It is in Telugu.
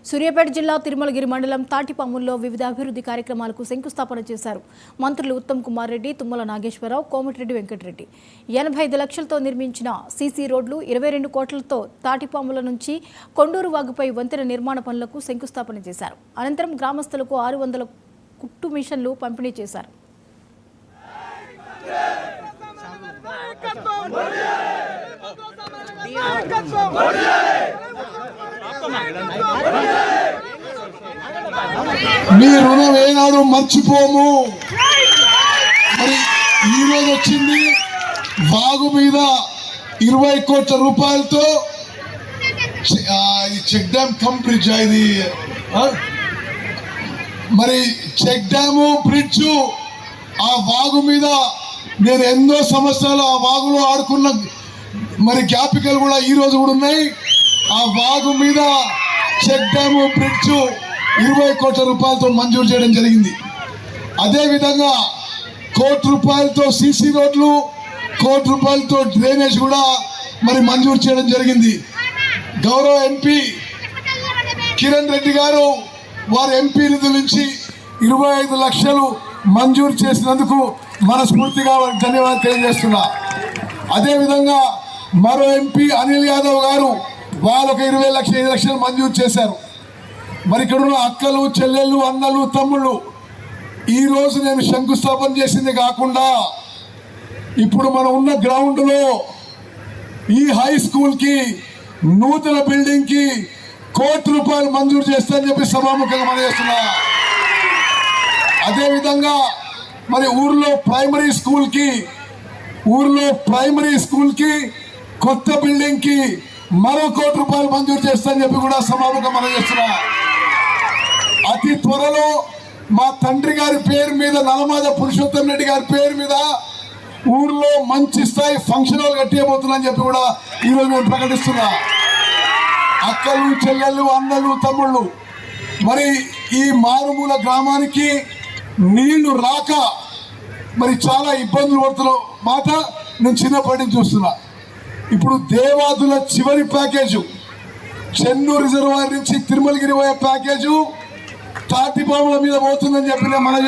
సూర్యాపేట జిల్లా తిరుమలగిరి మండలం తాటిపాముల్లో వివిధ అభివృద్ధి కార్యక్రమాలకు శంకుస్థాపన చేశారు. మంత్రులు ఉత్తమ్ కుమార్ రెడ్డి, తుమ్మల నాగేశ్వరరావు, కోమటిరెడ్డి వెంకటరెడ్డి 85 లక్షలతో నిర్మించిన సీసీ రోడ్లు, 22 కోట్లతో తాటిపాముల నుంచి కొండూరు వాగుపై వంతెన నిర్మాణ పనులకు శంకుస్థాపన చేశారు. అనంతరం గ్రామస్తులకు 600 కుట్టు మిషన్లు పంపిణీ చేశారు. మీ రుణం ఏనాడు మర్చిపోము. మరి ఈరోజు వచ్చింది వాగు మీద 20 కోట్ల రూపాయలతో చెక్ డ్యామ్ కంప్లీట్ అయింది. మరి చెక్ డ్యాము బ్రిడ్జ్ ఆ వాగు మీద నేను ఎన్నో సంవత్సరాలు ఆ వాగులో ఆడుకున్న మరి జ్ఞాపికలు కూడా ఈ రోజు కూడా ఉన్నాయి. ఆ వాగు మీద చెక్ డ్యాము బ్రిడ్జ్ 20 కోట్ల రూపాయలతో మంజూరు చేయడం జరిగింది. అదేవిధంగా 1 కోటి రూపాయలతో సీసీ రోడ్లు, 1 కోటి రూపాయలతో డ్రైనేజ్ కూడా మరి మంజూరు చేయడం జరిగింది. గౌరవ ఎంపీ కిరణ్ రెడ్డి గారు వారి ఎంపీ నిధుల నుంచి 25 లక్షలు మంజూరు చేసినందుకు మనస్ఫూర్తిగా వారికి ధన్యవాదాలు తెలియజేస్తున్నా. అదేవిధంగా మరో ఎంపీ అనిల్ యాదవ్ గారు వాళ్ళొక 25 లక్షలు మంజూరు చేశారు. మరి ఇక్కడ ఉన్న అక్కలు, చెల్లెళ్ళు, అన్నలు, తమ్ముళ్ళు ఈరోజు నేను శంకుస్థాపన చేసింది కాకుండా ఇప్పుడు మనం ఉన్న గ్రౌండ్లో ఈ హై స్కూల్కి నూతన బిల్డింగ్కి 1 కోటి రూపాయలు మంజూరు చేస్తానని చెప్పి సభాముఖంగా మనం చేస్తున్నా. అదేవిధంగా మరి ఊర్లో ప్రైమరీ స్కూల్కి కొత్త బిల్డింగ్కి మరో 1 కోటి రూపాయలు మంజూరు చేస్తానని చెప్పి కూడా సభాముఖంగా మనం చేస్తున్నా. అతి త్వరలో మా తండ్రి గారి పేరు మీద నలమాద పురుషోత్తం రెడ్డి గారి పేరు మీద ఊర్లో మంచి స్థాయి ఫంక్షన్ హాల్ కట్టేయబోతుందని చెప్పి కూడా ఈరోజు నేను ప్రకటిస్తున్నా. అక్కలు, చెల్లెళ్ళు, అన్నలు, తమ్ముళ్ళు మరి ఈ మారుమూల గ్రామానికి నీళ్లు రాక మరి చాలా ఇబ్బందులు పడుతున్న మాట నేను చిన్నప్పటి నుంచి చూస్తున్నా. ఇప్పుడు దేవాదుల చివరి ప్యాకేజు చెన్నూరు రిజర్వాయర్ నుంచి తిరుమలగిరి పోయే ప్యాకేజు తాటిపాముల మీద పోతుందని చెప్పిన మన